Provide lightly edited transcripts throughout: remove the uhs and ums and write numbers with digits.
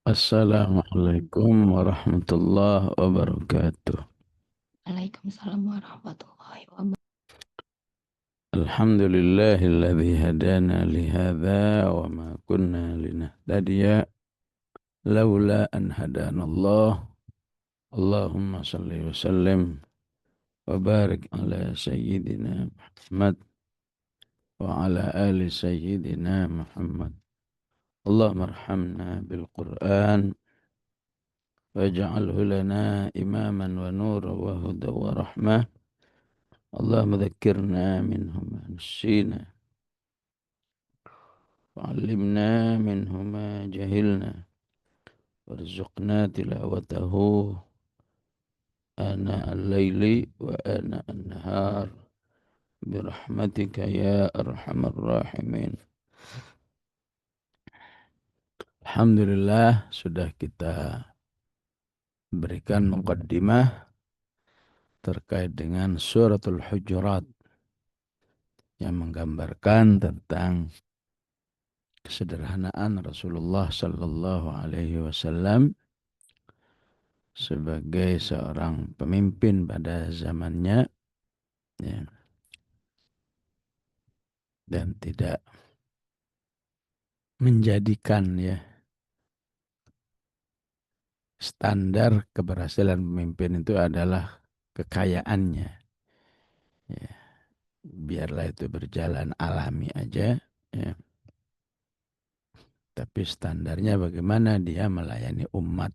Assalamualaikum warahmatullahi wabarakatuh. Waalaikumsalam warahmatullahi wabarakatuh. Alhamdulillahilladzi hadana lihadza wa ma kunna linahtadiya laula an hadanallah. Allahumma salli wa sallim wa barik ala sayyidina Muhammad wa ala ali sayyidina Muhammad. Allahumma arhamna bil Qur'an waj'alhu lana imaman wa nura wa huda wa rahmah. اللهم ذكرنا منه ما نسينا وعلمنا منه ما جهلنا وارزقنا تلاوته آناء الليل وآناء النهار برحمتك يا أرحم الراحمين. Alhamdulillah sudah kita berikan muqaddimah terkait dengan suratul Hujurat yang menggambarkan tentang kesederhanaan Rasulullah sallallahu alaihi wasallam sebagai seorang pemimpin pada zamannya, ya, dan tidak menjadikan, ya, standar keberhasilan pemimpin itu adalah kekayaannya, ya. Biarlah itu berjalan alami aja, ya. Tapi standarnya bagaimana dia melayani umat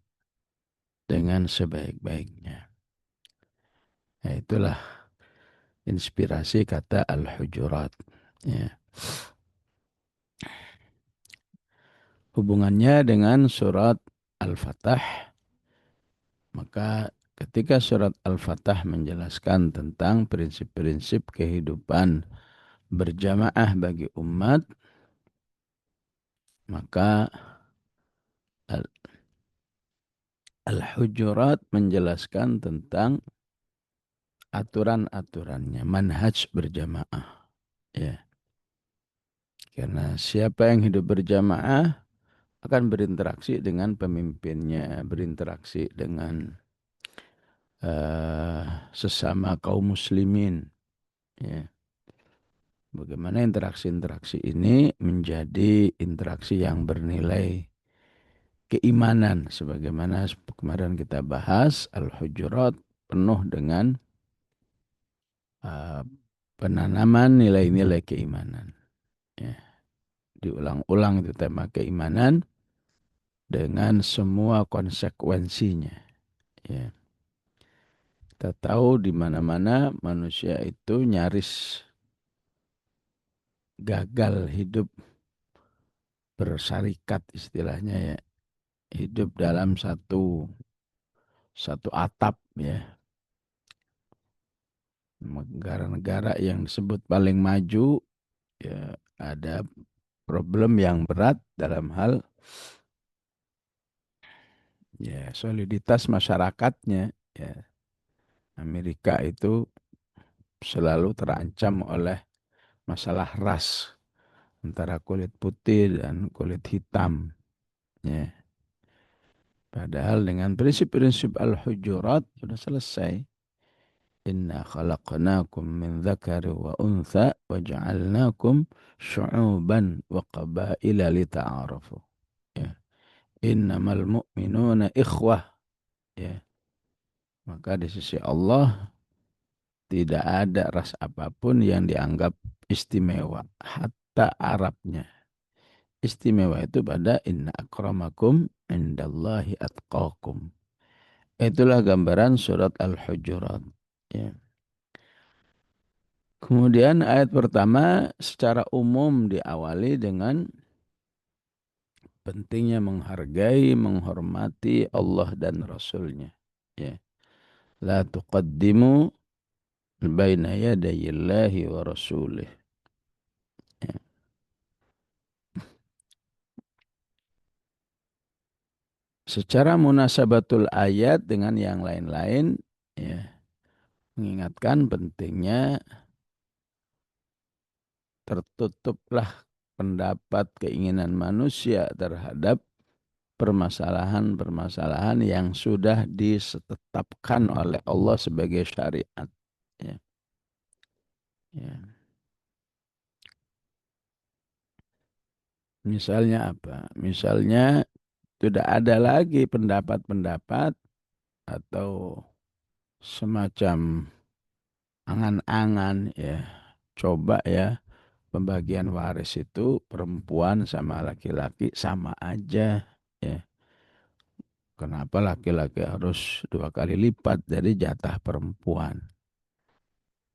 dengan sebaik-baiknya. Ya, itulah inspirasi kata Al-Hujurat, ya. Hubungannya dengan surat Al-Fatah, maka ketika surat Al-Fatah menjelaskan tentang prinsip-prinsip kehidupan berjamaah bagi umat, maka Al-Hujurat menjelaskan tentang aturan-aturannya, manhaj berjamaah. Ya, karena siapa yang hidup berjamaah akan berinteraksi dengan pemimpinnya, berinteraksi dengan sesama kaum muslimin. Ya. Bagaimana interaksi-interaksi ini menjadi interaksi yang bernilai keimanan. Sebagaimana kemarin kita bahas, Al-Hujurat penuh dengan uh, penanaman nilai-nilai keimanan. Ya. Diulang-ulang itu tema keimanan dengan semua konsekuensinya. Ya. Kita tahu di mana-mana manusia itu nyaris gagal hidup bersarikat, istilahnya, ya, hidup dalam satu atap, ya. Negara-negara yang disebut paling maju, ya, ada problem yang berat dalam hal, ya, soliditas masyarakatnya, ya. Amerika itu selalu terancam oleh masalah ras antara kulit putih dan kulit hitam, ya. Padahal dengan prinsip-prinsip Al-Hujurat sudah selesai. Inna khalaqnakum min dzakari wa untha wa ja'alnakum syu'uban wa qabaila lita'arafu. Ya. Innamal mu'minuna ikhwah. Ya. Maka di sisi Allah tidak ada ras apapun yang dianggap istimewa. Hatta Arabnya. Istimewa itu pada inna akramakum indallahi atqakum. Itulah gambaran surat Al-Hujurat. Ya. Kemudian ayat pertama secara umum diawali dengan pentingnya menghargai, menghormati Allah dan Rasulnya. Ya. La tuqaddimu baina yadayillahi wa rasulih. Ya. Secara munasabatul ayat dengan yang lain-lain, ya, mengingatkan pentingnya tertutuplah pendapat keinginan manusia terhadap permasalahan-permasalahan yang sudah ditetapkan oleh Allah sebagai syariat. Ya, ya. Misalnya apa? Misalnya tidak ada lagi pendapat-pendapat atau semacam angan-angan ya. Coba ya pembagian waris itu perempuan sama laki-laki sama aja ya. Kenapa laki-laki harus dua kali lipat dari jatah perempuan?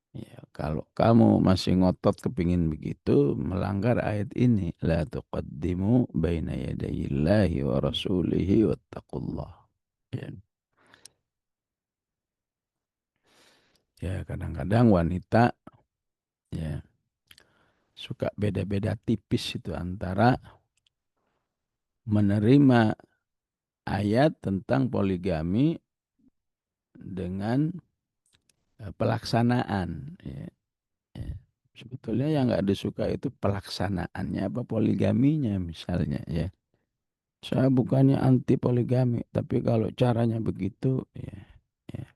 Ya, kalau kamu masih ngotot kepingin begitu, melanggar ayat ini. La tuqaddimu baina yadayillahi wa rasulihi wattaqullah. Ya, ya kadang-kadang wanita ya suka beda-beda tipis itu antara menerima ayat tentang poligami dengan pelaksanaan. Ya, ya. Sebetulnya yang nggak disuka itu pelaksanaannya apa poligaminya misalnya ya. Saya bukannya anti poligami, tapi kalau caranya begitu, ya, ya.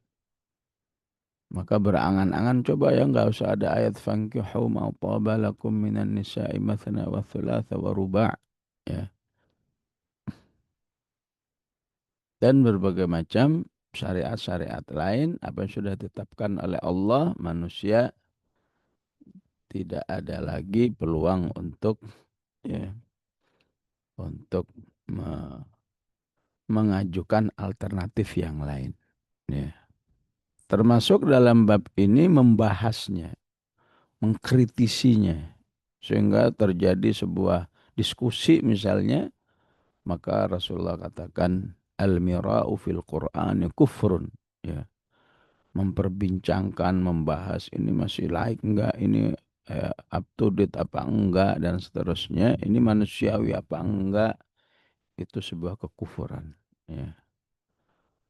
Maka berangan-angan coba ya nggak usah ada ayat fankihu ma taba lakum minan nisa'i mathna wa thulatha wa ruba'. Ya. Dan berbagai macam syariat-syariat lain apa yang sudah ditetapkan oleh Allah, manusia tidak ada lagi peluang untuk ya, untuk me- mengajukan alternatif yang lain. Ya. Termasuk dalam bab ini membahasnya, mengkritisinya, sehingga terjadi sebuah diskusi misalnya, maka Rasulullah katakan al-mira'u fil Qur'ani kufrun. Ya, memperbincangkan, membahas ini masih laik enggak, ini up to date apa enggak, dan seterusnya, ini manusiawi apa enggak, itu sebuah kekufuran. Ya.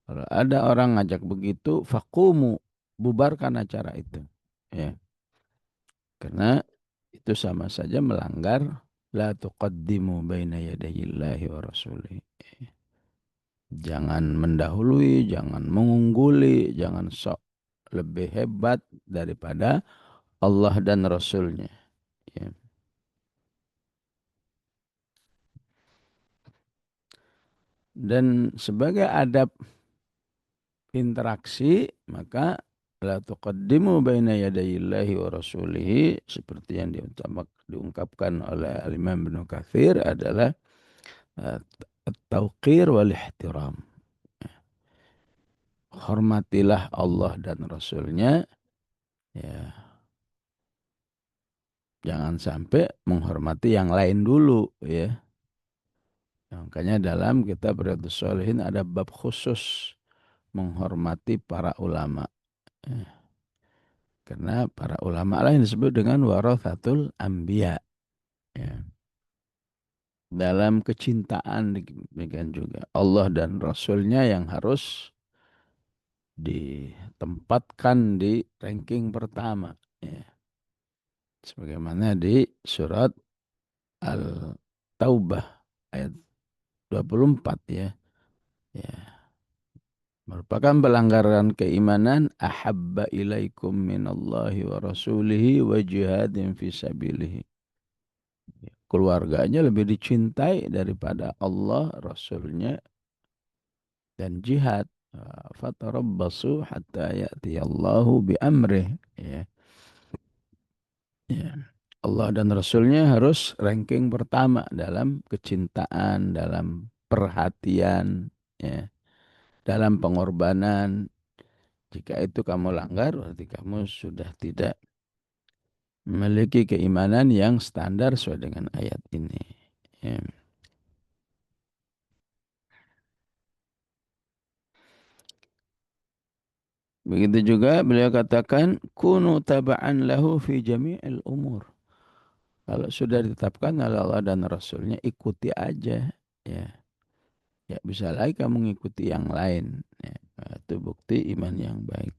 Kalau ada orang ngajak begitu, fakumu, bubarkan acara itu. Ya. Karena itu sama saja melanggar la tuqaddimu baina yadayillahi wa rasulih. Jangan mendahului, jangan mengungguli, jangan sok lebih hebat daripada Allah dan Rasulnya. Ya. Dan sebagai adab interaksi, maka la tuqaddimu baina yadayillahi wa rasulihi seperti yang diungkapkan oleh Imam Ibnu Katsir adalah at-tauqir wal ihtiram. Hormatilah Allah dan Rasulnya, ya jangan sampai menghormati yang lain dulu ya. Makanya dalam kitab Riyadhus Shalihin ada bab khusus menghormati para ulama. Ya. Karena para ulama lain disebut dengan warathatul anbiya. Ya. Dalam kecintaan demikian juga Allah dan Rasulnya yang harus ditempatkan di ranking pertama. Ya. Sebagaimana di surat Al-Taubah ayat 24 ya. Ya. Merupakan pelanggaran keimanan ahabba ilaikum minallahi wa rasulihi wa jihadin fi sabilihi. Keluarganya lebih dicintai daripada Allah, Rasulnya, dan jihad. Fatarabbasu hatta ya'tiyallahu bi amrih. Ya. Ya. Allah dan Rasulnya harus ranking pertama dalam kecintaan, dalam perhatian, ya, dalam pengorbanan. Jika itu kamu langgar, berarti kamu sudah tidak memiliki keimanan yang standar sesuai dengan ayat ini. Ya. Begitu juga beliau katakan, kunu taba'an lahu fi jami'il umur. Kalau sudah ditetapkan oleh Allah dan Rasulnya, ikuti aja. Ya. Ya bisa lagi kamu mengikuti yang lain. Ya. Itu bukti iman yang baik.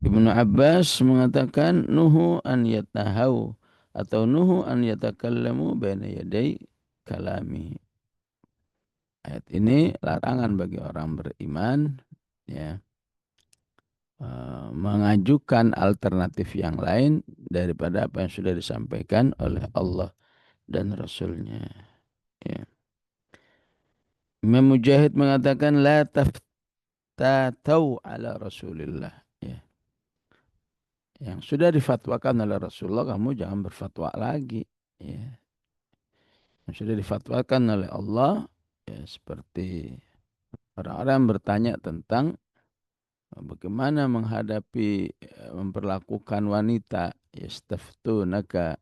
Ibnu Abbas mengatakan, nuhu an yatahau atau nuhu an yatakallamu baina yaday kalami. Ayat ini larangan bagi orang beriman ya mengajukan alternatif yang lain daripada apa yang sudah disampaikan oleh Allah dan Rasulnya. Ya. Imam Mujahid mengatakan la taftatau ala Rasulillah. Ya. Yang sudah difatwakan oleh Rasulullah kamu jangan berfatwa lagi. Ya. Yang sudah difatwakan oleh Allah ya seperti orang-orang yang bertanya tentang bagaimana menghadapi memperlakukan wanita yastaftunaka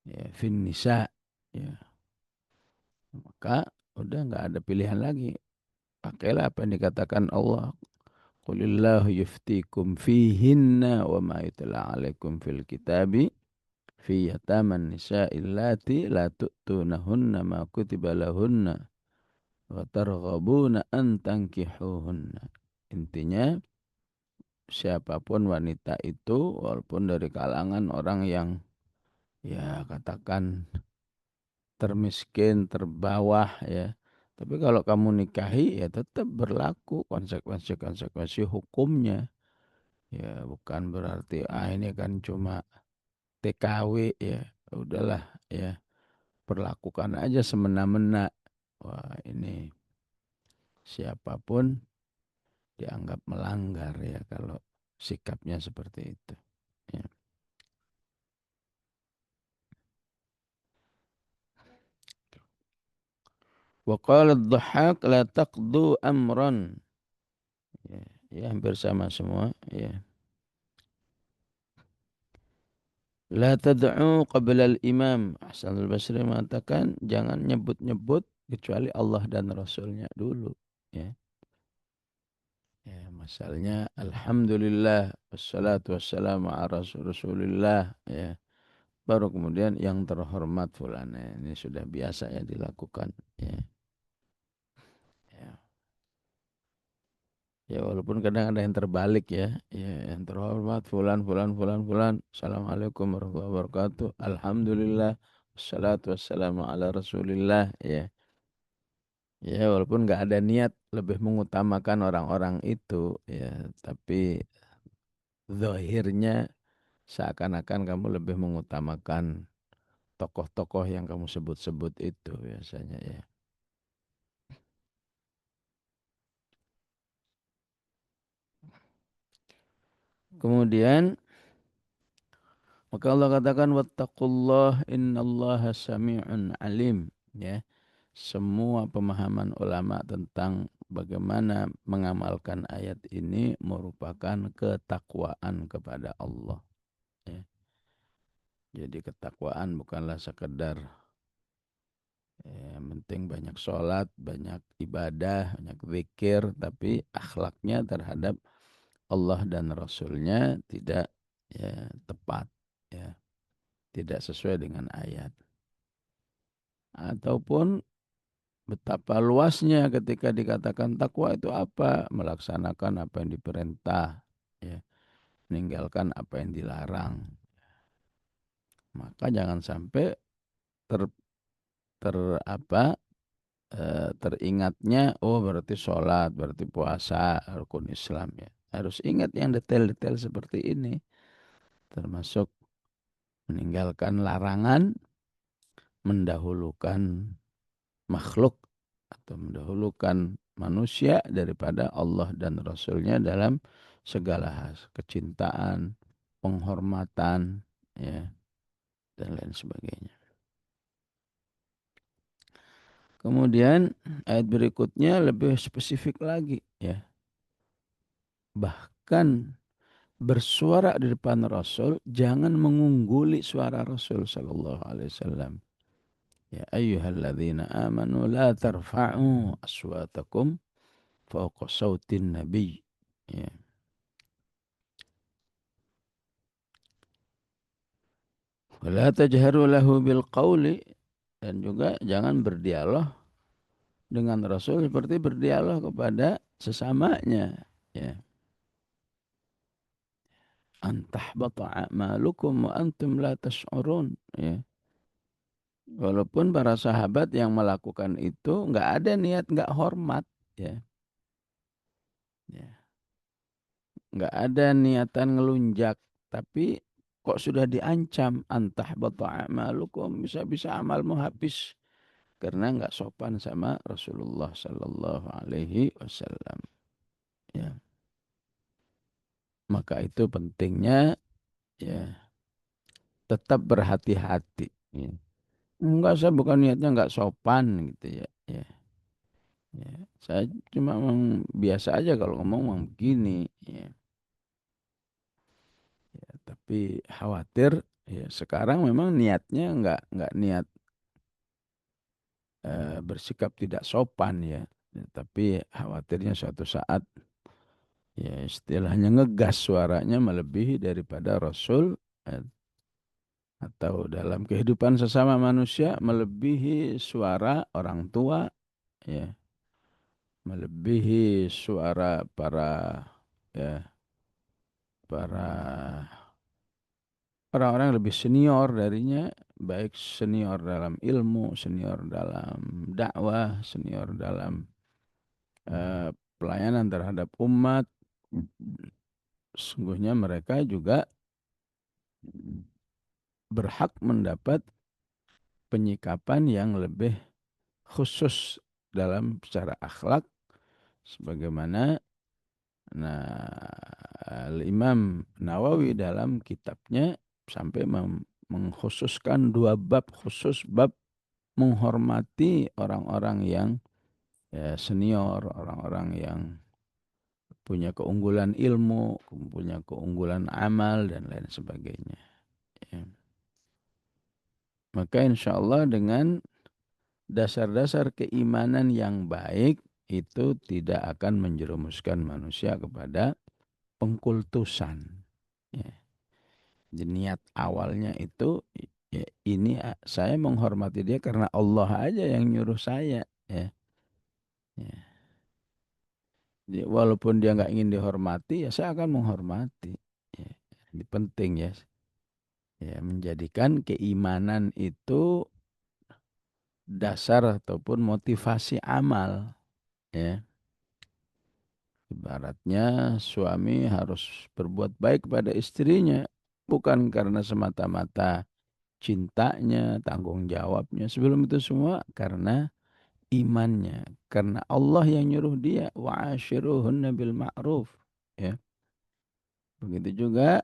ya fin nisa ya maka udah nggak ada pilihan lagi, pakailah apa yang dikatakan Allah, qulillahu yuftikum fihinna wa ma yutla alaikum fil kitabi fi yataman nisa illati la tu'tunahunna ma kutiba lahunna wa targhabuna an tankihuhunna. Intinya siapapun wanita itu walaupun dari kalangan orang yang ya katakan termiskin, terbawah ya. Tapi kalau kamu nikahi ya tetap berlaku konsekuensi-konsekuensi hukumnya. Ya bukan berarti ini kan cuma TKW ya. Udahlah ya perlakukan aja semena-mena. Wah ini siapapun dianggap melanggar ya kalau sikapnya seperti itu. Ya. Wa qala ad-dhahhak la taqdu amran. Ya, ya hampir sama semua ya. La tad'u qabla al-imam. Hasan al-Basri mengatakan jangan nyebut-nyebut kecuali Allah dan Rasulnya dulu. Ya. Ya, misalnya Alhamdulillah wassalatu wassalamu ala Rasulillah ya. Baru kemudian yang terhormat fulan. Ya, ini sudah biasa ya dilakukan ya. Ya. Ya walaupun kadang ada yang terbalik ya. Ya yang terhormat fulan fulan fulan fulan. Assalamualaikum warahmatullahi wabarakatuh. Alhamdulillah wassalatu wassalamu ala Rasulillah ya. Ya walaupun nggak ada niat lebih mengutamakan orang-orang itu ya, tapi zahirnya seakan-akan kamu lebih mengutamakan tokoh-tokoh yang kamu sebut-sebut itu biasanya ya. Kemudian maka Allah katakan wattaqullah innallaha sami'un alim ya. Semua pemahaman ulama tentang bagaimana mengamalkan ayat ini merupakan ketakwaan kepada Allah ya. Jadi ketakwaan bukanlah sekedar yang penting banyak sholat, banyak ibadah, banyak zikir, tapi akhlaknya terhadap Allah dan Rasulnya tidak ya, tepat, ya, tidak sesuai dengan ayat. Ataupun betapa luasnya ketika dikatakan takwa itu apa? Melaksanakan apa yang diperintah, ya, meninggalkan apa yang dilarang. Maka jangan sampai ter, ter apa teringatnya oh berarti sholat, berarti puasa, rukun Islam ya. Harus ingat yang detail-detail seperti ini, termasuk meninggalkan larangan, mendahulukan makhluk atau mendahulukan manusia daripada Allah dan Rasulnya dalam segala hal, kecintaan, penghormatan, ya, dan lain sebagainya. Kemudian ayat berikutnya lebih spesifik lagi, ya. Bahkan bersuara di depan Rasul, jangan mengungguli suara Rasul sallallahu alaihi wasallam. Ya ayyuhalladzina amanu la tarfa'u aswatakum fawqa sautin nabi. Ya. Wala tajharu lahu bil qawli, dan juga jangan berdialog dengan Rasul seperti berdialog kepada sesamanya. Ya. Antahbata a'malukum wa antum la tash'urun. Ya. Walaupun para sahabat yang melakukan itu nggak ada niat nggak hormat, ya, ya, nggak ada niatan ngelunjak, tapi kok sudah diancam antah bata amalukum, bisa-bisa amalmu habis karena nggak sopan sama Rasulullah Sallallahu Alaihi Wasallam. Ya, maka itu pentingnya ya tetap berhati-hati. Ya. Enggak, saya bukan niatnya nggak sopan gitu ya. Ya, ya. Saya cuma memang biasa aja kalau ngomong memang begini. Ya. Ya, tapi khawatir ya sekarang memang niatnya nggak niat bersikap tidak sopan ya. Ya, tapi khawatirnya suatu saat ya istilahnya ngegas suaranya melebihi daripada Rasul, eh, atau dalam kehidupan sesama manusia melebihi suara orang tua, ya, melebihi suara ya para orang-orang yang lebih senior darinya, baik senior dalam ilmu, senior dalam dakwah, senior dalam pelayanan terhadap umat. Sungguhnya mereka juga berhak mendapat penyikapan yang lebih khusus dalam secara akhlak, sebagaimana Imam Nawawi dalam kitabnya sampai mengkhususkan dua bab khusus, bab menghormati orang-orang yang ya, senior, orang-orang yang punya keunggulan ilmu, punya keunggulan amal dan lain sebagainya. Ya. Maka insya Allah dengan dasar-dasar keimanan yang baik itu tidak akan menjerumuskan manusia kepada pengkultusan. Ya. Jadi niat awalnya itu ya, ini saya menghormati dia karena Allah aja yang nyuruh saya. Ya. Ya. Jadi, walaupun dia nggak ingin dihormati, ya saya akan menghormati. Ya. Ini penting ya. Ya, menjadikan keimanan itu dasar ataupun motivasi amal. Ya. Ibaratnya suami harus berbuat baik pada istrinya, bukan karena semata-mata cintanya, tanggung jawabnya. Sebelum itu semua karena imannya. Karena Allah yang nyuruh dia, wa'ashiruhunna bil ma'ruf. Ya. Begitu juga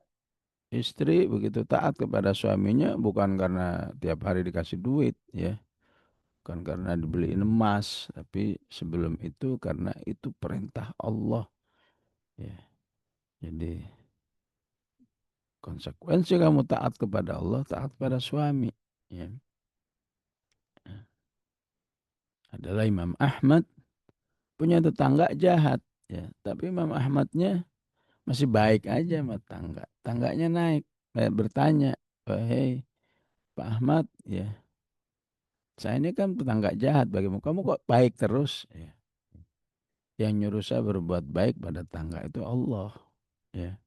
istri begitu taat kepada suaminya bukan karena tiap hari dikasih duit, ya. Bukan karena dibeliin emas, tapi sebelum itu karena itu perintah Allah. Ya. Jadi konsekuensi kamu taat kepada Allah, taat kepada suami. Ya. Adalah Imam Ahmad punya tetangga jahat. Ya. Tapi Imam Ahmadnya masih baik aja sama tangga. Tangganya naik, bertanya, "Oh, hei Pak Ahmad, ya saya ini kan tetangga jahat bagimu. Kamu kok baik terus?" Ya. Yang nyuruh saya berbuat baik pada tangga itu Allah. Ya.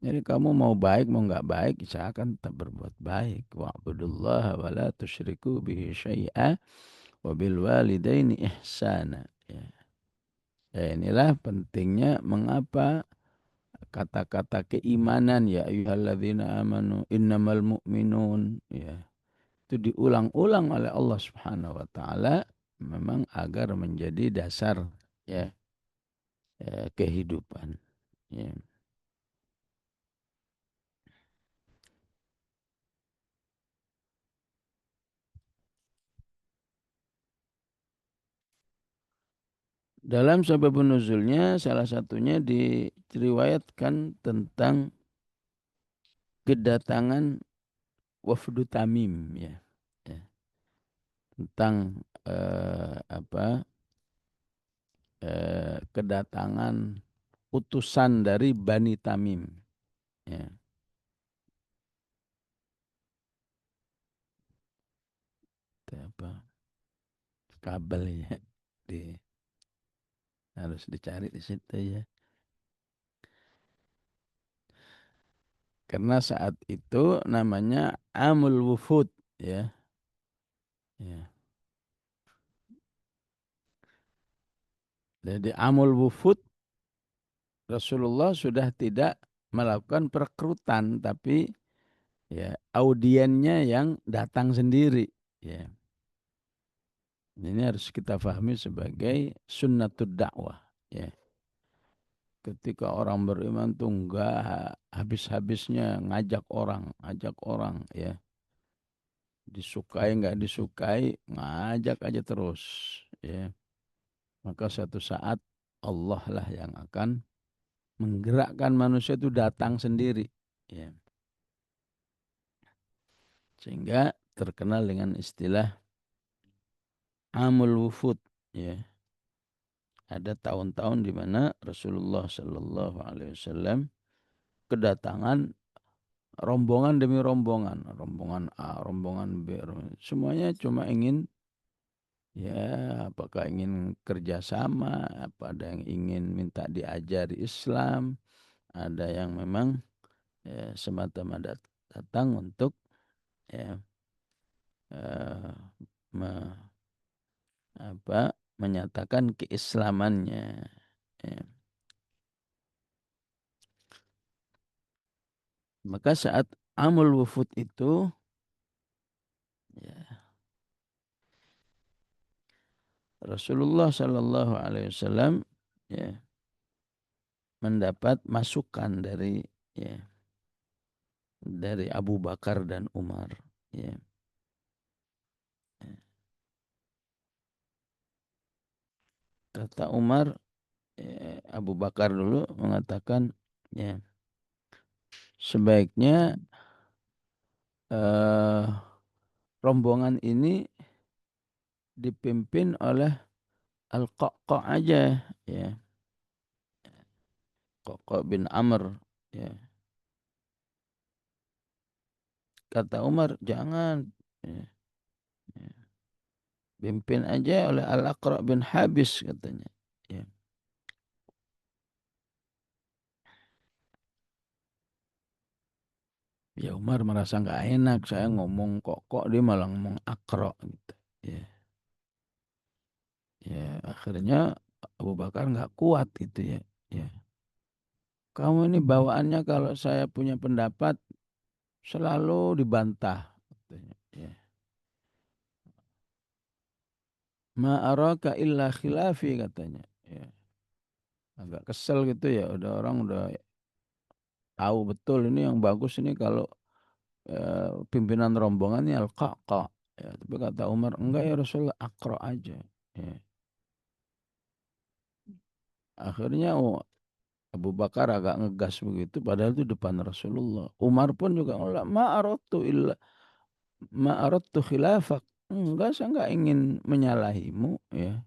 Jadi kamu mau baik mau nggak baik, saya akan tetap berbuat baik. Wa'budullaha wa la tusyriku bihi syai'a wa bil walidaini ihsana. Ya. Ya, inilah pentingnya mengapa kata-kata keimanan ya ayyuhalladzina amanu innamal mu'minun, ya itu diulang-ulang oleh Allah Subhanahu wa taala memang agar menjadi dasar ya, kehidupan, ya. Dalam sebab nuzulnya salah satunya diriwayatkan tentang kedatangan wafdu Tamim, ya, ya. Tentang apa kedatangan utusan dari Bani Tamim, ya. Itu apa kabel ya, di harus dicari di situ ya. Karena saat itu namanya Amul Wufud, ya. Ya. Jadi amul wufud Rasulullah sudah tidak melakukan perekrutan, tapi ya audiennya yang datang sendiri. Ya. Ini harus kita pahami sebagai sunnatud dakwah. Ya. Ketika orang beriman tuh enggak habis-habisnya ngajak orang, ya. Disukai enggak disukai, ngajak aja terus, ya. Maka suatu saat Allah lah yang akan menggerakkan manusia itu datang sendiri, ya. Sehingga terkenal dengan istilah amul wufud, ya. Ada tahun-tahun di mana Rasulullah Shallallahu Alaihi Wasallam kedatangan rombongan demi rombongan, rombongan A, rombongan B, semuanya cuma ingin, ya, apakah ingin kerjasama, apa ada yang ingin minta diajari Islam, ada yang memang ya, semata-mata datang untuk ya, eh, me- menyatakan keislamannya. Ya. Maka saat amul wufud itu, ya, Rasulullah Shallallahu Alaihi Wasallam ya, mendapat masukan dari Abu Bakar dan Umar. Ya. Kata Umar, Abu Bakar dulu mengatakan, ya, sebaiknya eh, rombongan ini dipimpin oleh Al-Qaqqa aja, ya, Qaqqa bin Amr. Ya. Kata Umar, jangan, ya, ya. Pimpin aja oleh Al-Aqra bin Habis katanya. Ya. Ya Umar merasa nggak enak, saya ngomong kok dia malah ngomong Aqra gitu. Ya. Ya akhirnya Abu Bakar nggak kuat gitu, ya. Ya. Kamu ini bawaannya kalau saya punya pendapat selalu dibantah, katanya. Ya. Ma araka illa khilafi katanya. Ya. Agak kesel gitu, ya. Udah orang udah tahu betul ini yang bagus ini kalau pimpinan rombongannya Al-Qaqa. Ya, tapi kata Umar, enggak ya Rasulullah, Aqra aja. Ya. Akhirnya Abu Bakar agak ngegas begitu, padahal itu depan Rasulullah. Umar pun juga nolak, ma aradtu khilafak. Enggak, saya enggak ingin menyalahimu, ya.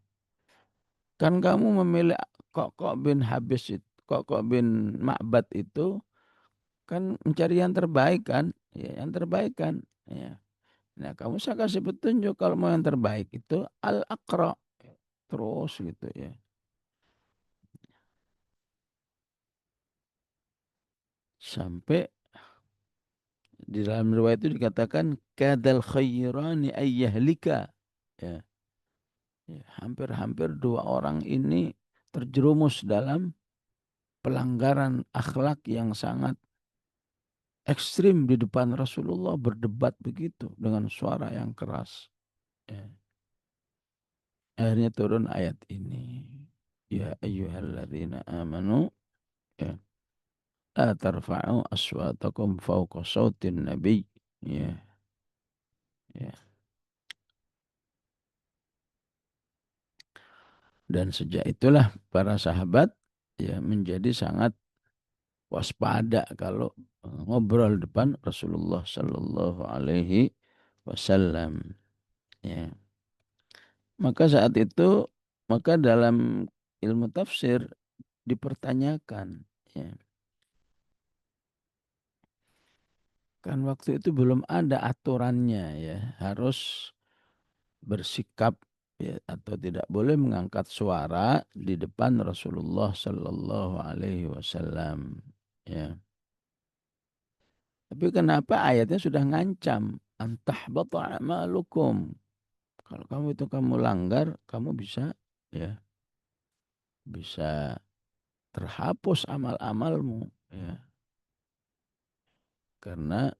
Kan kamu memilih Kok bin Habis itu, Kok bin Ma'bad itu kan mencari yang terbaik kan, ya, yang terbaik kan, ya. Nah, kamu saya kasih petunjuk kalau mau yang terbaik itu Al-Aqra, terus gitu, ya. Sampai di dalam riwayat itu dikatakan kadal khairani ayyahlika, ya, ya, hampir-hampir dua orang ini terjerumus dalam pelanggaran akhlak yang sangat ekstrim di depan Rasulullah, berdebat begitu dengan suara yang keras. Ya. Akhirnya turun ayat ini. Ya ayyuhalladzina amanu, ya, la tarfa'u aswatakum fawqa sautin nabi. Ya, ya. Dan sejak itulah para sahabat ya menjadi sangat waspada kalau ngobrol depan Rasulullah Sallallahu Alaihi Wasallam. Ya. Maka saat itu, maka dalam ilmu tafsir dipertanyakan, ya, kan waktu itu belum ada aturannya, ya, harus bersikap, ya, atau tidak boleh mengangkat suara di depan Rasulullah Sallallahu Alaihi Wasallam. Ya. Tapi kenapa ayatnya sudah ngancam antah bata amalukum, Kalau kamu itu kamu langgar, kamu bisa ya bisa terhapus amal-amalmu ya karena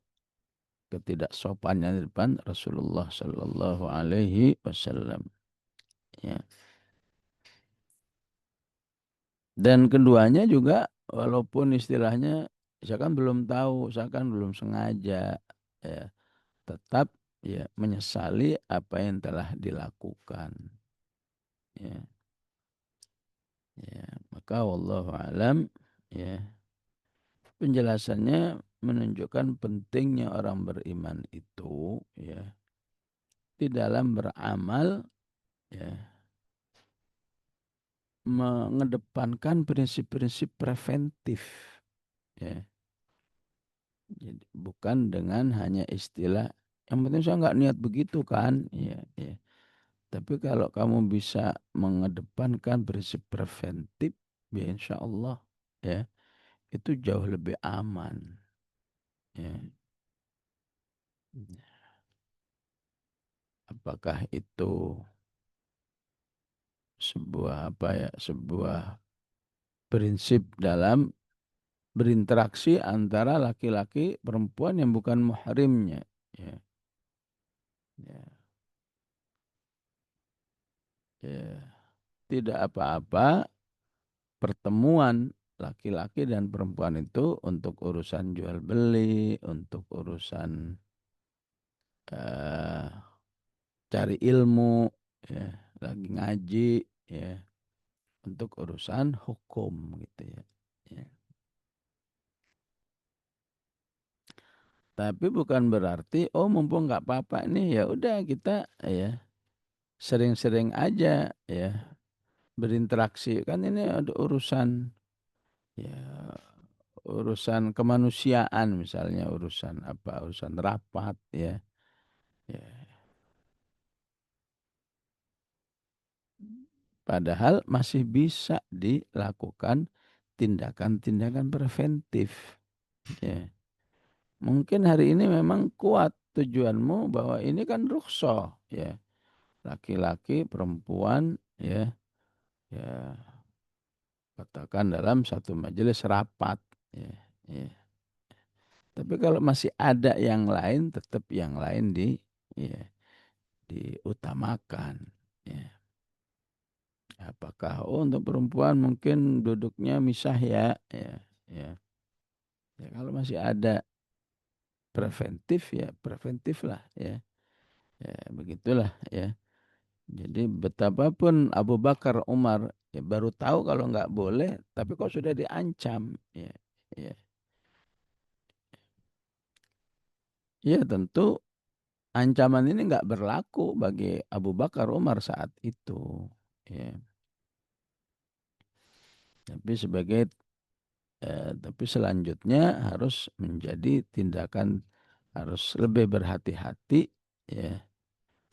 ketidaksopannya di depan Rasulullah Shallallahu Alaihi Wasallam. Ya. Dan keduanya juga walaupun istilahnya saya kan belum tahu, saya kan belum sengaja, ya, tetap ya menyesali apa yang telah dilakukan. Ya, ya. Maka wallahu alam ya penjelasannya menunjukkan pentingnya orang beriman itu ya di dalam beramal ya mengedepankan prinsip-prinsip preventif ya. Jadi bukan dengan hanya istilah yang penting saya nggak niat begitu kan ya, ya. Tapi kalau kamu bisa mengedepankan prinsip preventif ya insya Allah ya itu jauh lebih aman ya. Apakah itu sebuah apa ya sebuah prinsip dalam berinteraksi antara laki-laki perempuan yang bukan muhrimnya ya, ya, ya. Tidak apa-apa pertemuan laki-laki dan perempuan itu untuk urusan jual beli, untuk urusan eh, cari ilmu, ya, lagi ngaji, ya, untuk urusan hukum gitu ya. Ya. Tapi bukan berarti oh mumpung nggak apa-apa nih ya udah kita ya sering-sering aja ya berinteraksi kan ini ada urusan ya urusan kemanusiaan misalnya urusan apa urusan rapat ya ya padahal masih bisa dilakukan tindakan-tindakan preventif ya mungkin hari ini memang kuat tujuanmu bahwa ini kan rukhsah ya laki-laki perempuan ya ya katakan dalam satu majelis rapat ya, ya. Tapi kalau masih ada yang lain tetap yang lain ya, diutamakan ya. Apakah oh untuk perempuan mungkin duduknya misah ya ya ya, ya kalau masih ada preventif ya preventif lah ya ya begitulah ya. Jadi betapapun Abu Bakar Umar ya baru tahu kalau nggak boleh tapi kok sudah diancam ya ya ya tentu ancaman ini nggak berlaku bagi Abu Bakar Umar saat itu ya tapi tapi selanjutnya harus menjadi tindakan harus lebih berhati-hati ya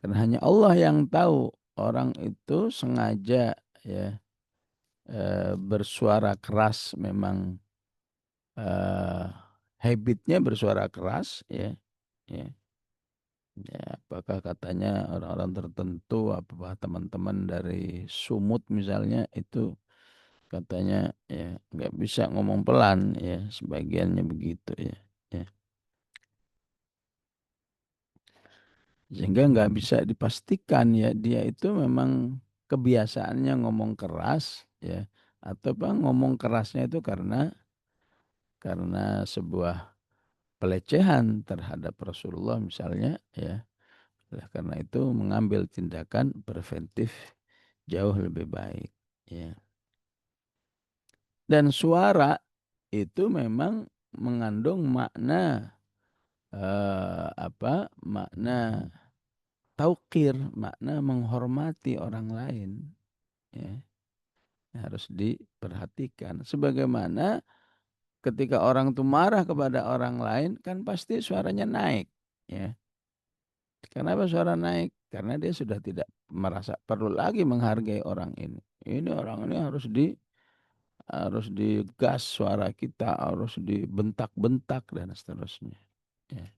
karena hanya Allah yang tahu orang itu sengaja ya bersuara keras memang eh, habitnya bersuara keras ya ya ya apakah katanya orang-orang tertentu apa teman-teman dari Sumut misalnya itu katanya ya nggak bisa ngomong pelan ya sebagiannya begitu ya ya sehingga nggak bisa dipastikan ya dia itu memang kebiasaannya ngomong keras ya atau bang ngomong kerasnya itu karena sebuah pelecehan terhadap Rasulullah misalnya ya. Oleh karena itu mengambil tindakan preventif jauh lebih baik ya. Dan suara itu memang mengandung makna makna taukir, makna menghormati orang lain ya. Harus diperhatikan sebagaimana ketika orang itu marah kepada orang lain kan pasti suaranya naik ya. Kenapa suara naik? Karena dia sudah tidak merasa perlu lagi menghargai orang ini. Ini orang ini harus digas suara kita, harus dibentak-bentak dan seterusnya. Ya.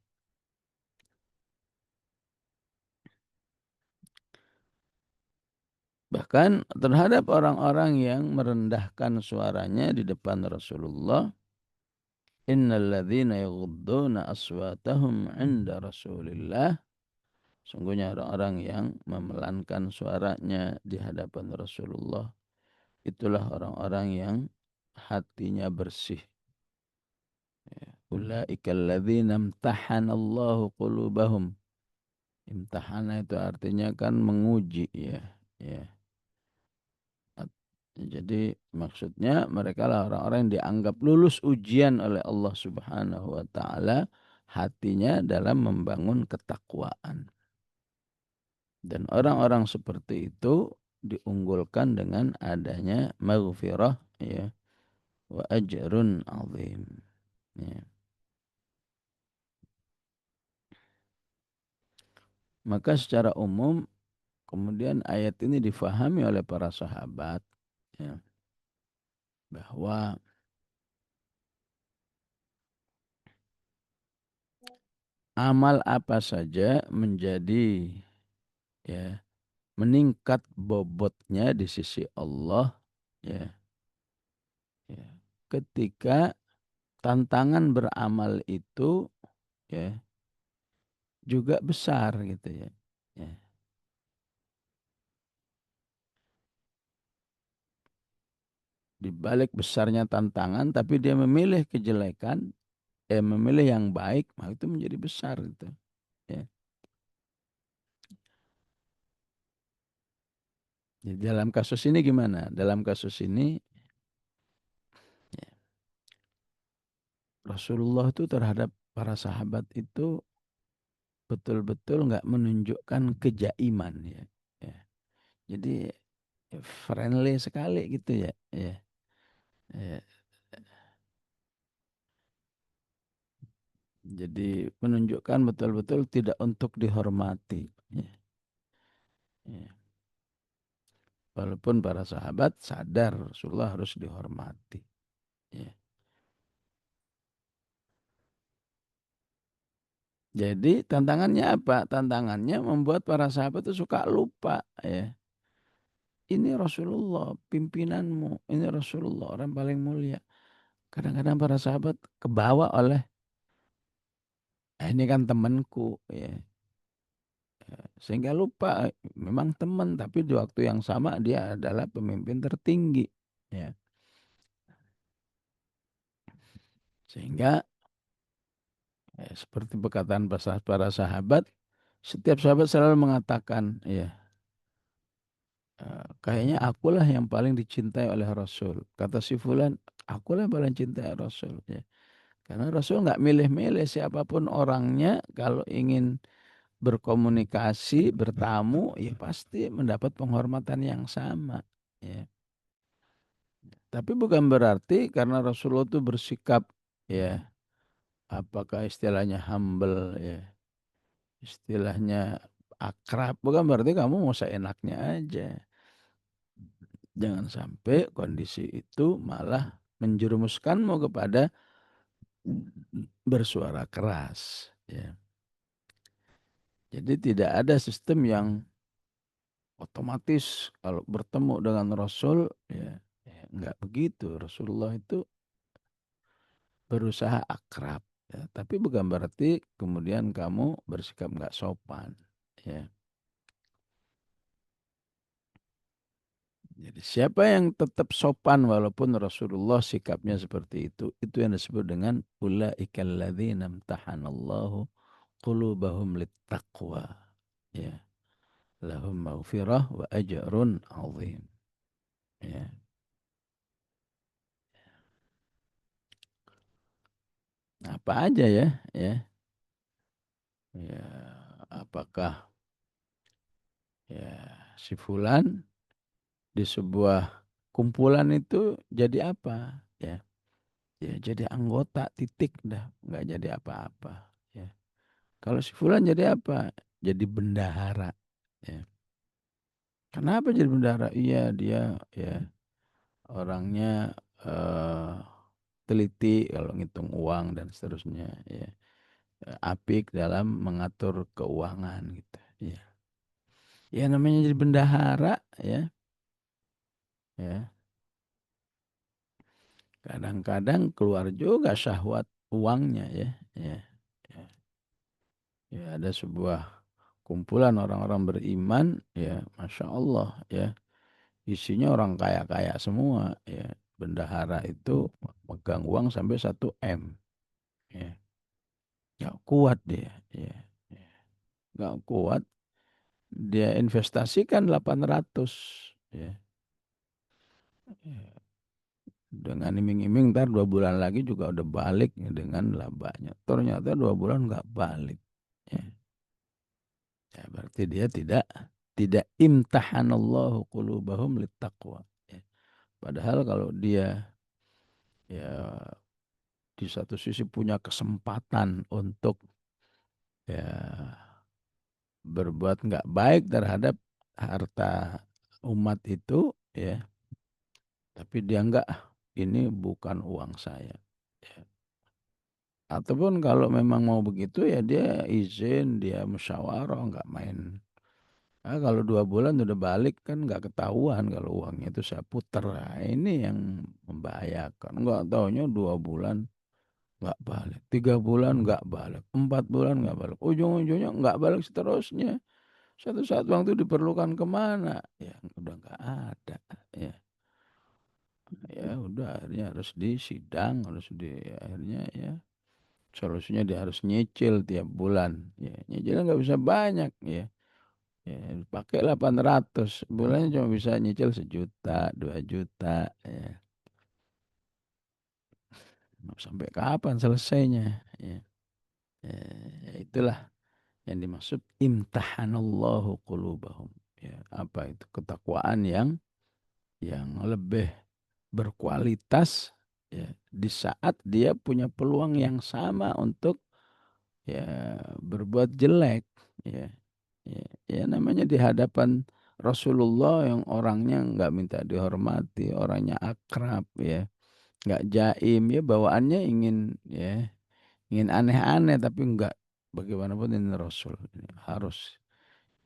Bahkan terhadap orang-orang yang merendahkan suaranya di depan Rasulullah, innal ladzina yaghudduna aswatahum 'inda Rasulillah, sungguhnya orang-orang yang memelankan suaranya di hadapan Rasulullah, itulah orang-orang yang hatinya bersih. Ulaika alladzina imtahanallahu qulubahum. Imtahana itu artinya kan menguji ya. Ya. Jadi maksudnya mereka lah orang-orang yang dianggap lulus ujian oleh Allah Subhanahu wa taala hatinya dalam membangun ketakwaan. Dan orang-orang seperti itu diunggulkan dengan adanya maghfirah ya wa ajrun azim. Ya. Maka secara umum kemudian ayat ini difahami oleh para sahabat ya, bahwa amal apa saja menjadi ya meningkat bobotnya di sisi Allah ya, ya ketika tantangan beramal itu ya juga besar gitu ya. Ya. Di balik besarnya tantangan tapi dia memilih kejelekan, memilih yang baik, maka itu menjadi besar gitu. Ya. Jadi dalam kasus ini gimana? Dalam kasus ini ya, Rasulullah itu terhadap para sahabat itu betul-betul nggak menunjukkan kejaiman ya. Ya. Jadi friendly sekali gitu ya. Ya. Ya. Jadi menunjukkan betul-betul tidak untuk dihormati. Ya. Ya. Walaupun para sahabat sadar Rasulullah harus dihormati. Ya. Jadi tantangannya apa? Tantangannya membuat para sahabat itu suka lupa. Ya. Ini Rasulullah, pimpinanmu. Ini Rasulullah, orang paling mulia. Kadang-kadang para sahabat kebawa oleh, ini kan temanku. Ya. Sehingga lupa, memang teman, tapi di waktu yang sama dia adalah pemimpin tertinggi. Ya. Sehingga seperti perkataan para sahabat, setiap sahabat selalu mengatakan, ya, kayaknya akulah yang paling dicintai oleh Rasul. Kata si Fulan, akulah yang paling cintai Rasul. Ya. Karena Rasul nggak milih-milih siapapun orangnya, kalau ingin berkomunikasi, bertamu, ya pasti mendapat penghormatan yang sama. Ya. Tapi bukan berarti karena Rasulullah itu bersikap, ya, apakah istilahnya humble, ya, istilahnya akrab, bukan berarti kamu mau seenaknya aja. Jangan sampai kondisi itu malah menjerumuskanmu kepada bersuara keras. Ya. Jadi tidak ada sistem yang otomatis kalau bertemu dengan Rasul, ya, ya nggak begitu. Rasulullah itu berusaha akrab. Ya. Tapi bukan berarti kemudian kamu bersikap nggak sopan. Ya. Jadi siapa yang tetap sopan walaupun Rasulullah sikapnya seperti itu yang disebut dengan ulaikal ladzina imtahanallahu qulubahum littaqwa. Ya, lahum maghfirah wa ajrun azim. Ya. Apa aja ya, ya. Ya, apakah ya si fulan di sebuah kumpulan itu jadi apa? Ya, ya jadi anggota titik dah, nggak jadi apa-apa. Ya. Kalau si fulan jadi apa? Jadi bendahara. Ya. Kenapa jadi bendahara? Iya dia ya orangnya eh, teliti kalau ngitung uang dan seterusnya. Ya. Apik dalam mengatur keuangan gitu. Ya. Ya namanya jadi bendahara ya. ya. Kadang-kadang keluar juga syahwat uangnya ya. Ya, ya. Ya, ada sebuah kumpulan orang-orang beriman ya, Masya Allah ya, isinya orang kaya-kaya semua ya. Bendahara itu megang uang sampai 1 M ya. Nggak kuat dia ya. Ya. Nggak kuat, dia investasikan 800 ya. Ya. Dengan iming-iming ntar 2 bulan lagi juga udah balik ya dengan labanya. Ternyata 2 bulan nggak balik. Ya. Ya, berarti dia tidak imtahanallahu qulubahum littaqwa. Ya. Padahal kalau dia ya di satu sisi punya kesempatan untuk ya berbuat nggak baik terhadap harta umat itu ya, tapi dia nggak, ini bukan uang saya. Ya. Ataupun kalau memang mau begitu ya dia izin, dia musyawarah, nggak main. Ah, kalau 2 bulan udah balik kan nggak ketahuan kalau uangnya itu saya puter. Nah, ini yang membahayakan. Nggak taunya 2 bulan nggak balik, 3 bulan nggak balik, 4 bulan nggak balik, ujung-ujungnya nggak balik seterusnya. Suatu saat uang itu diperlukan kemana? Ya udah nggak ada. Ya, ya udah akhirnya harus disidang, harus di akhirnya ya solusinya dia harus nyicil tiap bulan. Ya, nyicilnya nggak bisa banyak ya. Ya, pakai 800 bulannya cuma bisa nyicil 1 juta, 2 juta. Ya. Mau sampai kapan selesainya? Ya. Ya, ya itulah yang dimaksud imtahanallahu qulubahum. Ya, apa itu ketakwaan yang lebih berkualitas ya, di saat dia punya peluang yang sama untuk ya berbuat jelek ya. Ya, ya namanya di hadapan Rasulullah yang orangnya nggak minta dihormati, orangnya akrab ya, nggak jaim ya, bawaannya ingin aneh-aneh tapi nggak, bagaimanapun ini Rasul ini harus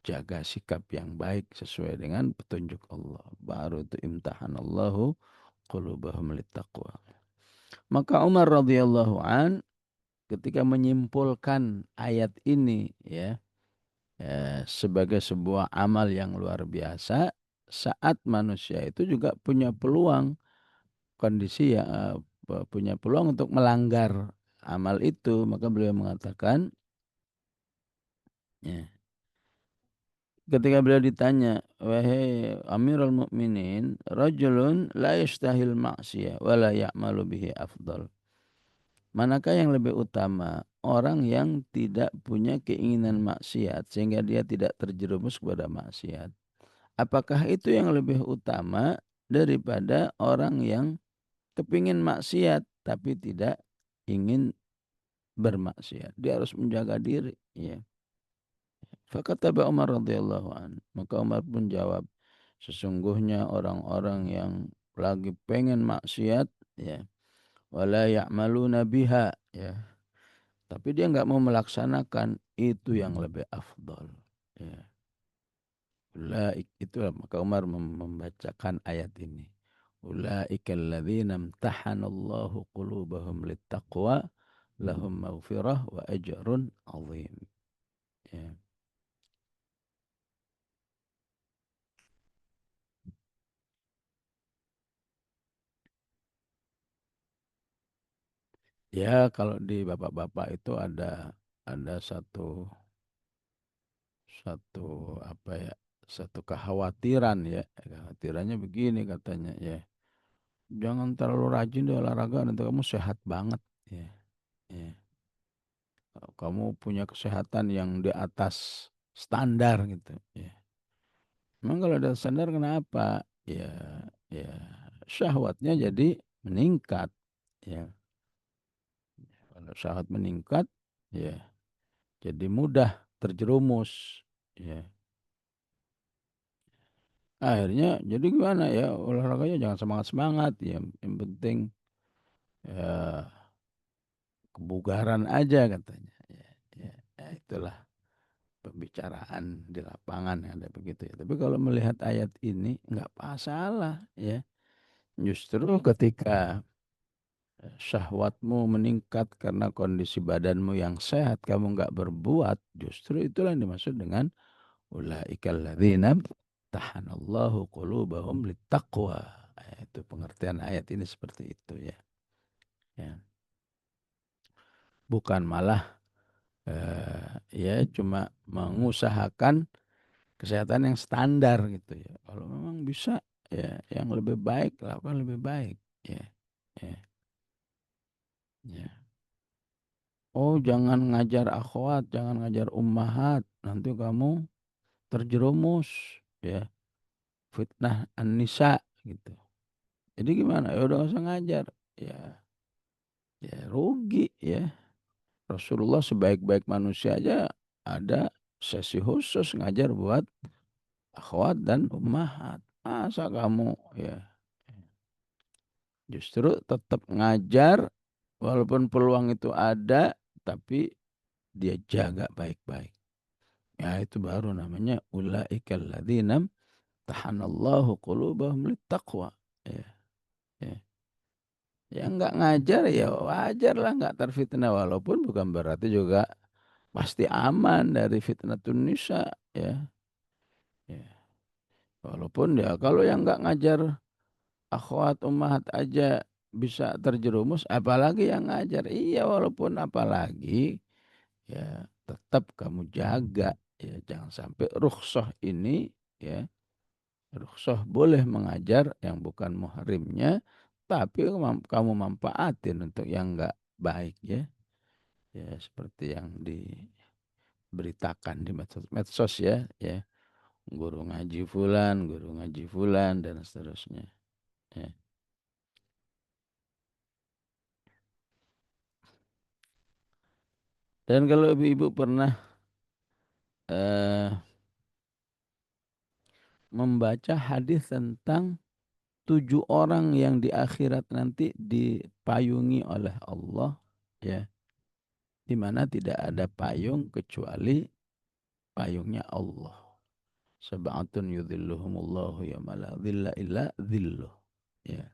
jaga sikap yang baik sesuai dengan petunjuk Allah. Baru itu imtahanallahu qulubahum littaqwa. Maka Umar radhiyallahu an ketika menyimpulkan ayat ini ya, sebagai sebuah amal yang luar biasa saat manusia itu juga punya peluang kondisi ya, punya peluang untuk melanggar amal itu, maka beliau mengatakan ya, ketika beliau ditanya, wahai Amirul Mukminin, rajulun la yastahil ma'siyah wa la ya'malu bihi afdal. Manakah yang lebih utama? Orang yang tidak punya keinginan maksiat sehingga dia tidak terjerumus kepada maksiat. Apakah itu yang lebih utama daripada orang yang kepingin maksiat tapi tidak ingin bermaksiat? Dia harus menjaga diri. Ya. Fakataba Umar radhiyallahu an. Maka Umar pun jawab, sesungguhnya orang-orang yang lagi pengen maksiat, ya, wala ya'maluna biha, ya, tapi dia nggak mau melaksanakan, itu yang lebih afdol. Ya. Itu maka Umar membacakan ayat ini. Ulaika alladzina imtahanallahu qulubahum littaqwa lahum maghfirah wa ajrun azim. Ya. Ya, kalau di bapak-bapak itu ada satu apa ya, satu kekhawatiran ya. Kekhawatirannya begini katanya ya. Jangan terlalu rajin di olahraga nanti kamu sehat banget ya. Ya. Kamu punya kesehatan yang di atas standar gitu ya. Memang kalau ada standar kenapa? Ya, ya syahwatnya jadi meningkat ya. Kalau syahwat meningkat ya jadi mudah terjerumus ya. Akhirnya jadi gimana ya, olahraganya jangan semangat-semangat ya. Yang penting ya kebugaran aja katanya. Ya, ya, ya itulah. pembicaraan di lapangan ada begitu ya. Tapi kalau melihat ayat ini nggak masalah ya. Justru ketika syahwatmu meningkat karena kondisi badanmu yang sehat, kamu nggak berbuat, justru itulah yang dimaksud dengan ulaikal ladzina tahanallahu qulubahum littaqwa. Itu pengertian ayat ini seperti itu ya. Ya. Bukan malah ya cuma mengusahakan kesehatan yang standar gitu ya. Kalau memang bisa ya yang lebih baik lakukan lebih baik ya. Ya. Ya. Oh, jangan ngajar akhwat, jangan ngajar ummahat, nanti kamu terjerumus ya fitnah an-nisa gitu. Jadi gimana? Ya udah nggak usah ngajar. Ya, ya rugi ya. Rasulullah sebaik-baik manusia aja ada sesi khusus ngajar buat akhwat dan ummahat. Masa kamu ya justru tetap ngajar walaupun peluang itu ada tapi dia jaga baik-baik. Ya itu baru namanya ulaikal ladzina tahanallahu qulubahum littaqwa. Ya, ya. Yang nggak ngajar ya wajar lah nggak terfitnah walaupun bukan berarti juga pasti aman dari fitnatun nisa ya. Ya. Walaupun ya kalau yang nggak ngajar akhwat ummahat aja bisa terjerumus apalagi yang ngajar. Iya walaupun apalagi ya tetap kamu jaga ya jangan sampai rukhsah ini ya rukhsah boleh mengajar yang bukan muhrimnya tapi kamu manfaatin untuk yang enggak baik ya ya seperti yang diberitakan di medsos ya ya guru ngaji fulan dan seterusnya ya. Dan kalau ibu-ibu pernah eh, membaca hadis tentang 7 orang yang di akhirat nanti dipayungi oleh Allah ya di mana tidak ada payung kecuali payungnya Allah. Sab'atun yudhilluhumullahu yawma la dhilla illa dhilluh. Ya.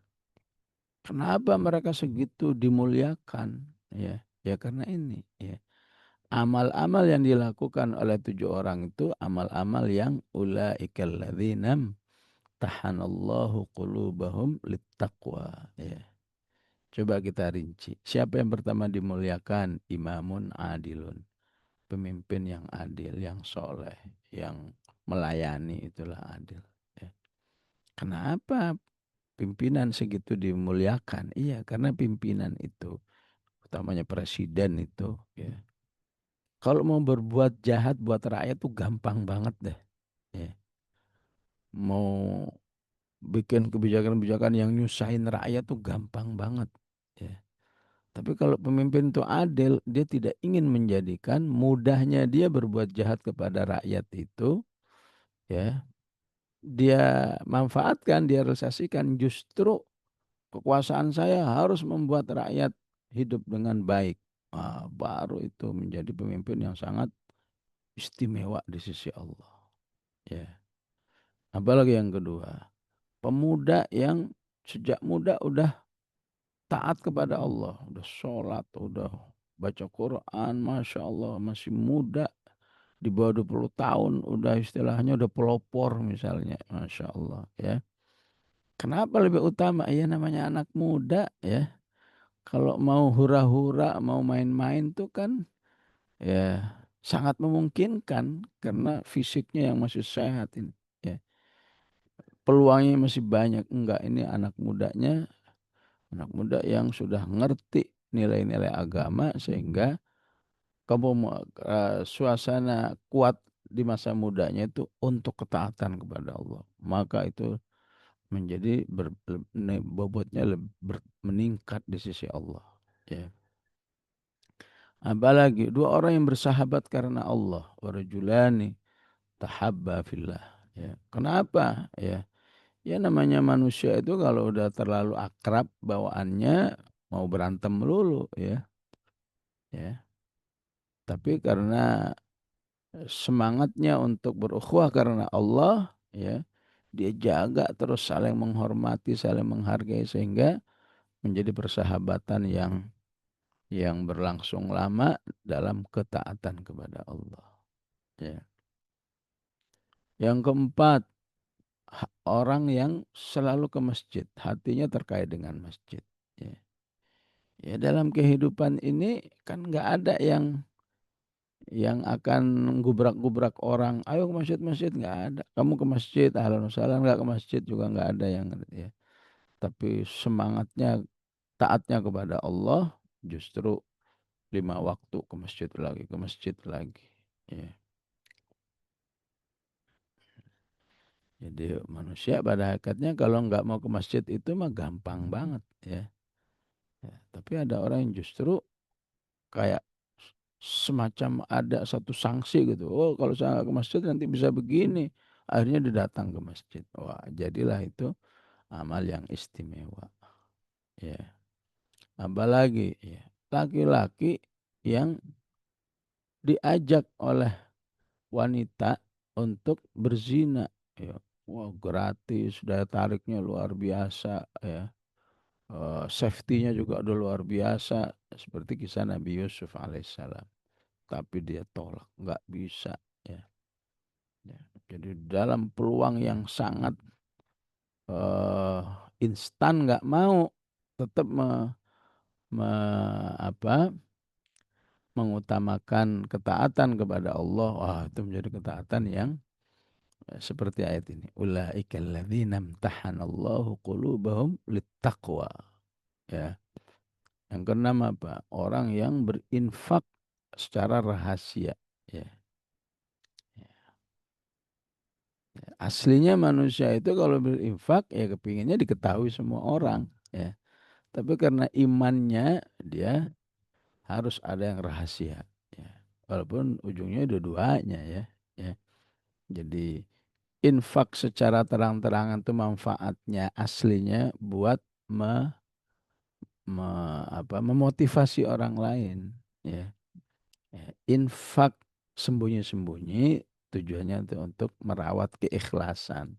Kenapa mereka segitu dimuliakan? Ya, ya karena ini. Ya. Amal-amal yang dilakukan oleh 7 orang itu amal-amal yang ulaikal ladzinam tahanallahu qulubahum littaqwa. Ya. Coba kita rinci. Siapa yang pertama dimuliakan? Imamun adilun. Pemimpin yang adil, yang soleh, yang melayani itulah adil. Ya. Kenapa pimpinan segitu dimuliakan? Iya, karena pimpinan itu, utamanya presiden itu, ya. Kalau mau berbuat jahat buat rakyat tuh gampang banget deh. Ya. Mau bikin kebijakan-kebijakan yang nyusahin rakyat tuh gampang banget. Ya. Tapi kalau pemimpin itu adil, dia tidak ingin menjadikan mudahnya dia berbuat jahat kepada rakyat itu, ya, dia manfaatkan, dia realisasikan justru kekuasaan saya harus membuat rakyat hidup dengan baik. Wah, baru itu menjadi pemimpin yang sangat istimewa di sisi Allah. Ya. Apalagi yang kedua, pemuda yang sejak muda udah taat kepada Allah, udah sholat, udah baca Quran, masya Allah masih muda, di bawah 20 tahun, udah istilahnya udah pelopor misalnya, masya Allah ya. Kenapa lebih utama? Ya namanya anak muda ya. Kalau mau hura-hura, mau main-main tuh kan ya sangat memungkinkan karena fisiknya yang masih sehat ini. Ya. Peluangnya masih banyak. Enggak, ini anak muda yang sudah ngerti nilai-nilai agama sehingga kamu suasana kuat di masa mudanya itu untuk ketaatan kepada Allah. Maka itu menjadi bobotnya meningkat di sisi Allah. Ya. Apalagi 2 orang yang bersahabat karena Allah. Warajulani tahabba fillah. Ya. Kenapa? Ya. Ya namanya manusia itu kalau udah terlalu akrab bawaannya mau berantem melulu ya. Ya. Tapi karena semangatnya untuk berukhuwah karena Allah, ya, dia jaga terus saling menghormati, saling menghargai sehingga menjadi persahabatan yang berlangsung lama dalam ketaatan kepada Allah. Ya. Yang keempat, orang yang selalu ke masjid, hatinya terkait dengan masjid. Ya. Ya, dalam kehidupan ini kan nggak ada yang akan gubrak-gubrak orang. Ayo ke masjid-masjid, nggak ada. Kamu ke masjid, ahlan wa sahlan, nggak ke masjid juga nggak ada yang, ya. Tapi semangatnya, taatnya kepada Allah justru 5 waktu ke masjid lagi, ke masjid lagi. Ya. Jadi manusia pada hakikatnya kalau nggak mau ke masjid itu mah gampang banget, ya. Ya. Tapi ada orang yang justru kayak semacam ada satu sanksi gitu. Oh, kalau saya nggak ke masjid nanti bisa begini. Akhirnya dia datang ke masjid. Wah, jadilah itu amal yang istimewa. Ya. Apalagi, ya, laki-laki yang diajak oleh wanita untuk berzina. Ya. Wah, gratis, daya tariknya luar biasa. Ya. Safety-nya juga udah luar biasa. Seperti kisah Nabi Yusuf alaihissalam. Tapi dia tolak, nggak bisa. Ya. Ya, jadi dalam peluang yang sangat eh, instan nggak mau, tetap apa, mengutamakan ketaatan kepada Allah. Wah, itu menjadi ketaatan yang seperti ayat ini. Ulaika alladzina imtahanallahu qulubahum littaqwa. Ya. Yang keenam apa? Orang yang berinfak secara rahasia. Ya. Aslinya manusia itu kalau berinfak ya kepinginnya diketahui semua orang. Ya. Tapi karena imannya dia harus ada yang rahasia. Ya. Walaupun ujungnya dua-duanya, ya. Ya. Jadi infak secara terang-terangan itu manfaatnya aslinya buat memotivasi orang lain. Ya. Ya. Infak sembunyi-sembunyi tujuannya untuk merawat keikhlasan.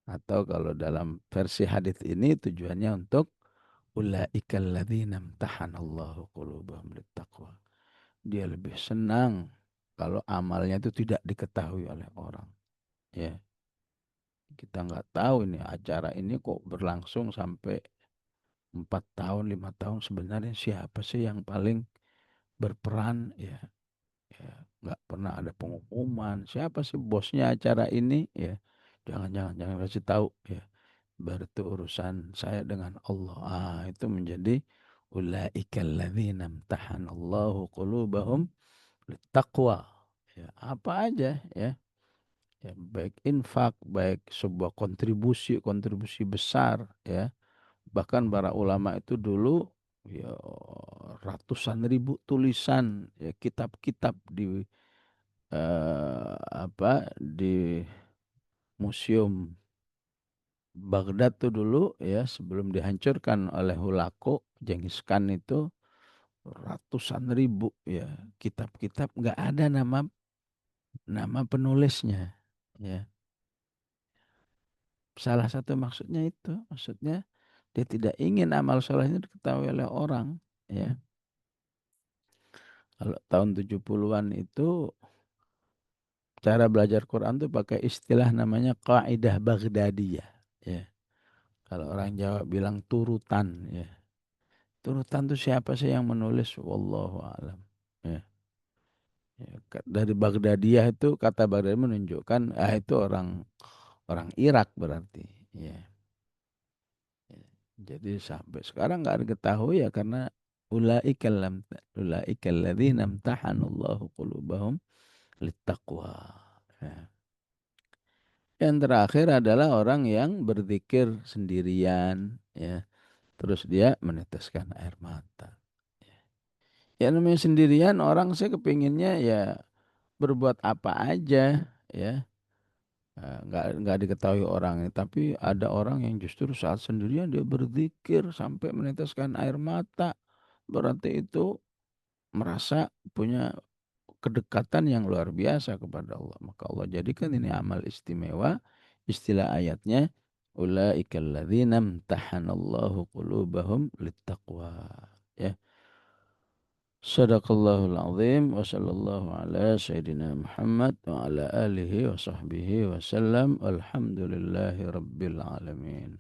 Atau kalau dalam versi hadis ini tujuannya untuk ulaikal ladzina imtahanallahu qulubahum littaqwa. Dia lebih senang kalau amalnya itu tidak diketahui oleh orang. Ya, kita nggak tahu ini acara ini kok berlangsung sampai 4 tahun, 5 tahun. Sebenarnya siapa sih yang paling berperan? Ya, ya, nggak pernah ada pengumuman. Siapa sih bosnya acara ini? Ya, jangan kasih tahu. Ya, berarti urusan saya dengan Allah. Itu menjadi ulaikal ladzina imtahanallahu qulubahum littaqwa. Ya, apa aja, ya. Ya, baik infak, baik sebuah kontribusi besar, ya. Bahkan para ulama itu dulu, ya, ratusan ribu tulisan, ya, kitab-kitab di museum Baghdad tuh dulu, ya, sebelum dihancurkan oleh Hulaku, Genghis Khan itu ratusan ribu, ya, kitab-kitab nggak ada nama nama penulisnya, ya. Salah satu maksudnya itu, maksudnya dia tidak ingin amal solehnya diketahui oleh orang, ya. Kalau tahun 70-an itu cara belajar Quran tuh pakai istilah namanya kaidah Baghdadiyah, ya. Kalau orang Jawa bilang turutan, ya. Turutan itu siapa sih yang menulis? Wallahu a'lam. Ya. Ya, dari Baghdadiyah itu kata Baghdadi menunjukkan itu orang orang Irak berarti. Ya. Ya. Jadi sampai sekarang nggak diketahui ya karena ulaikal ladzina imtahanallahu qulubahum littaqwa. Ya. Yang terakhir adalah orang yang berzikir sendirian, ya. Terus dia meneteskan air mata. Ya namanya sendirian orang sih kepinginnya ya berbuat apa aja, ya. Nggak diketahui orangnya, tapi ada orang yang justru saat sendirian dia berzikir sampai meneteskan air mata. Berarti itu merasa punya kedekatan yang luar biasa kepada Allah. Maka Allah jadikan ini amal istimewa. Istilah ayatnya, ulaika alladzina imtahanallahu qulubahum littaqwa. Ya. Sadaqallahul azim wa sallallahu ala sayyidina Muhammad wa ala alihi wa sahbihi wa sallam. Alhamdulillahi rabbil alamin.